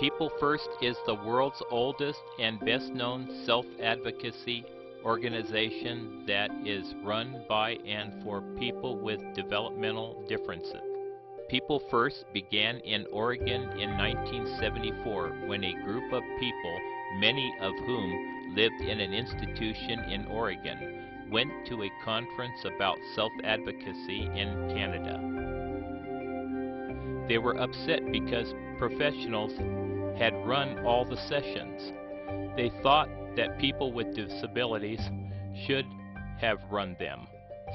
People First is the world's oldest and best-known self-advocacy organization that is run by and for people with developmental differences. People First began in Oregon in 1974 when a group of people, many of whom lived in an institution in Oregon, went to a conference about self-advocacy in Canada. They were upset because professionals had run all the sessions. They thought that people with disabilities should have run them,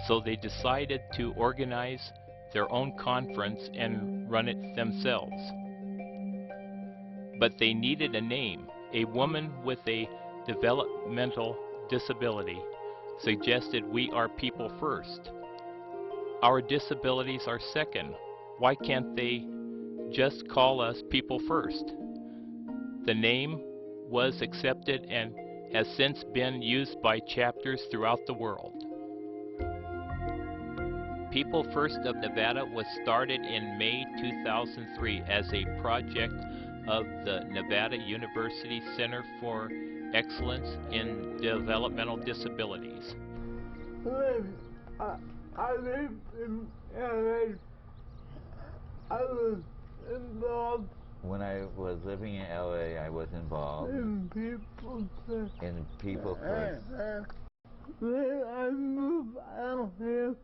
so they decided to organize their own conference and run it themselves. But they needed a name. A woman with a developmental disability suggested, "We are people first. Our disabilities are second. Why can't they just call us People First?" The name was accepted and has since been used by chapters throughout the world. People First of Nevada was started in May 2003 as a project of the Nevada University Center for Excellence in Developmental Disabilities. I live in LA. I was involved When I was living in LA, I was involved in People First. When I moved out here,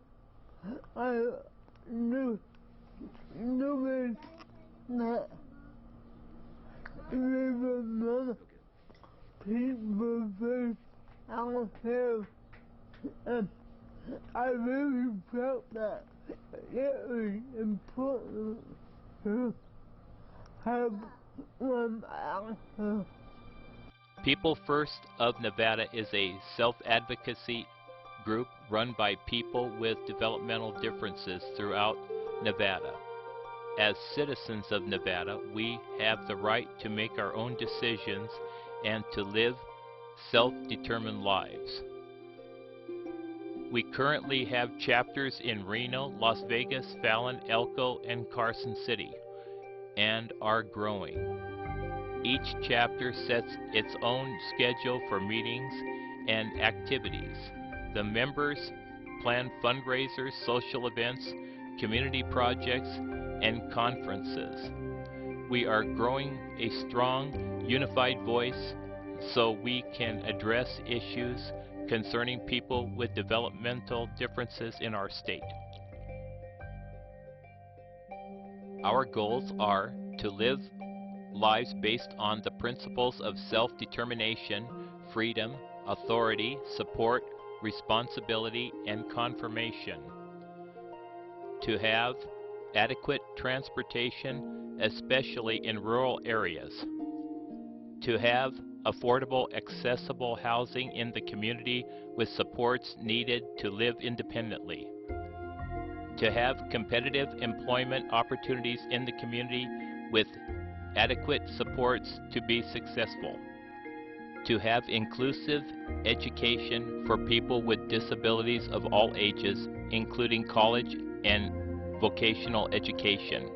I knew nobody that remember People First out here, and I really felt that it was important to have one out here. People First of Nevada is a self-advocacy group run by people with developmental differences throughout Nevada. As citizens of Nevada, we have the right to make our own decisions and to live self-determined lives. We currently have chapters in Reno, Las Vegas, Fallon, Elko, and Carson City, and are growing. Each chapter sets its own schedule for meetings and activities. The members plan fundraisers, social events, community projects, and conferences. We are growing a strong, unified voice so we can address issues concerning people with developmental differences in our state. Our goals are to live lives based on the principles of self-determination, freedom, authority, support, responsibility, and confirmation. To have adequate transportation, especially in rural areas. To have affordable, accessible housing in the community with supports needed to live independently. To have competitive employment opportunities in the community with adequate supports to be successful. To have inclusive education for people with disabilities of all ages, including college and vocational education.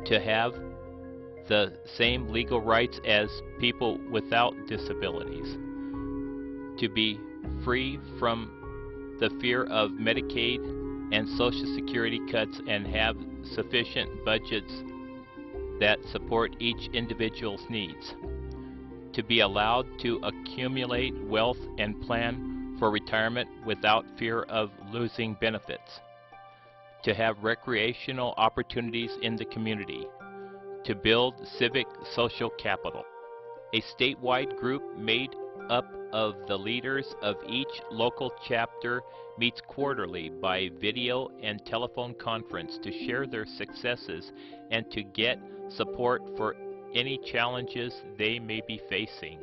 To have the same legal rights as people without disabilities. To be free from the fear of Medicaid and Social Security cuts and have sufficient budgets that support each individual's needs. To be allowed to accumulate wealth and plan for retirement without fear of losing benefits. To have recreational opportunities in the community. To build civic social capital. A statewide group made up of the leaders of each local chapter meets quarterly by video and telephone conference to share their successes and to get support for any challenges they may be facing.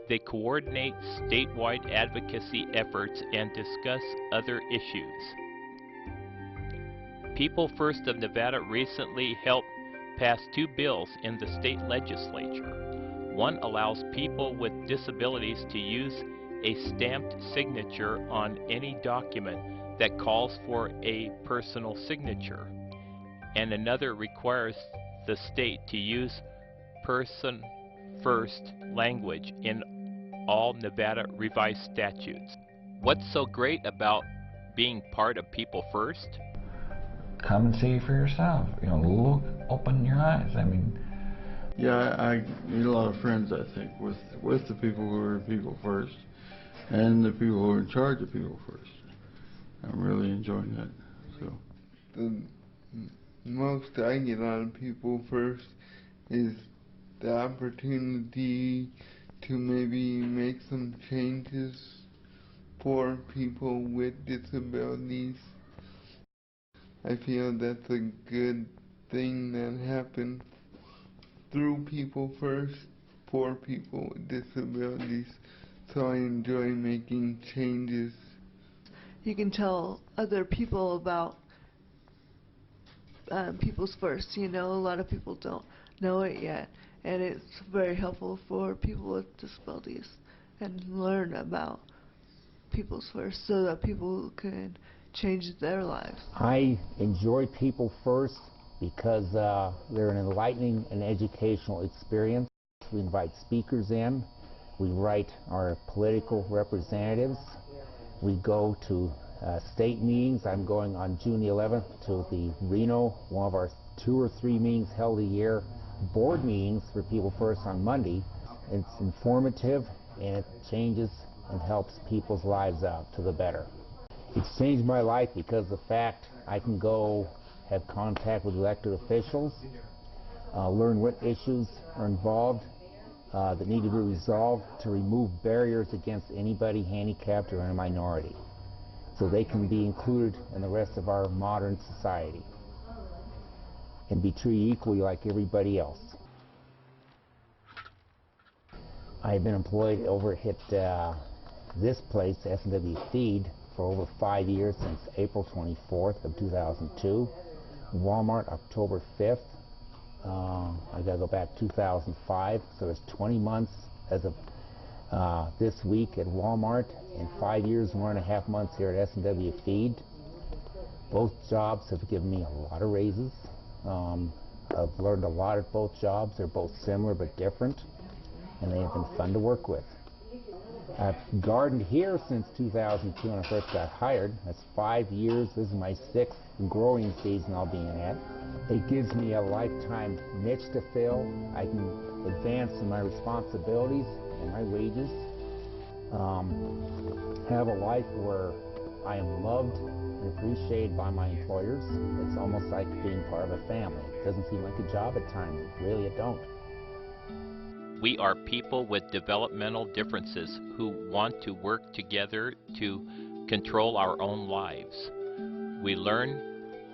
They coordinate statewide advocacy efforts and discuss other issues. People First of Nevada recently helped pass 2 bills in the state legislature. One allows people with disabilities to use a stamped signature on any document that calls for a personal signature, and another requires the state to use person first language in all Nevada revised statutes. What's so great about being part of People First? Come and see for yourself. You know, look, open your eyes. I mean, yeah, I made a lot of friends, I think, with the people who are People First and the people who are in charge of People First. I'm really enjoying that. So the most I get out of People First is the opportunity to maybe make some changes for people with disabilities. I feel that's a good thing that happened through People First for people with disabilities, so I enjoy making changes. You can tell other people about People's First. You know, a lot of people don't know it yet, and it's very helpful for people with disabilities and learn about People's First so that people can change their lives. I enjoy People First because they're an enlightening and educational experience. We invite speakers in, we write our political representatives, we go to state meetings. I'm going on June the 11th to the Reno, one of our 2 or 3 meetings held a year, board meetings for People First on Monday. It's informative and it changes and helps people's lives out to the better. It's changed my life because of the fact I can go have contact with elected officials, learn what issues are involved that need to be resolved to remove barriers against anybody handicapped or in a minority, so they can be included in the rest of our modern society and be treated equally like everybody else. I've been employed over at this place, S&W Feed, for over 5 years, since April 24th of 2002. Walmart, October 5th. I gotta go back 2005, so it's 20 months as of this week at Walmart, and 5 years and 1.5 months here at S&W Feed. Both jobs have given me a lot of raises. I've learned a lot at both jobs. They're both similar but different, and they have been fun to work with. I've gardened here since 2002 when I first got hired. That's 5 years. This is my 6th growing season I'll be in at. It gives me a lifetime niche to fill. I can advance in my responsibilities and my wages. Have a life where I am loved and appreciated by my employers. It's almost like being part of a family. It doesn't seem like a job at times. Really, it don't. We are people with developmental differences who want to work together to control our own lives. We learn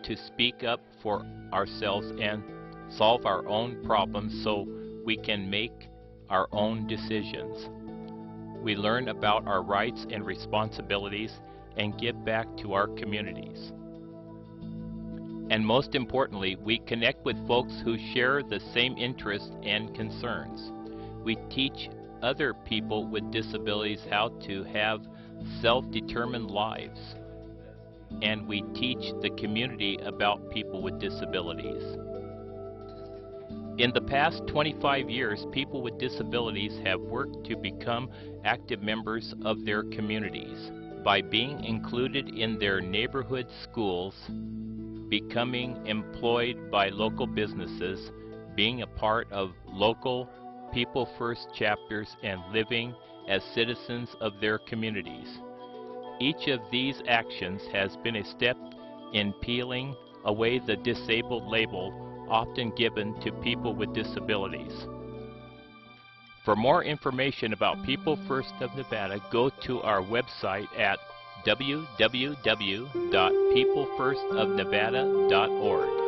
to speak up for ourselves and solve our own problems so we can make our own decisions. We learn about our rights and responsibilities and give back to our communities. And most importantly, we connect with folks who share the same interests and concerns. We teach other people with disabilities how to have self-determined lives. And we teach the community about people with disabilities. In the past 25 years, people with disabilities have worked to become active members of their communities by being included in their neighborhood schools, becoming employed by local businesses, being a part of local People First chapters, and living as citizens of their communities. Each of these actions has been a step in peeling away the disabled label often given to people with disabilities. For more information about People First of Nevada, go to our website at www.peoplefirstofnevada.org.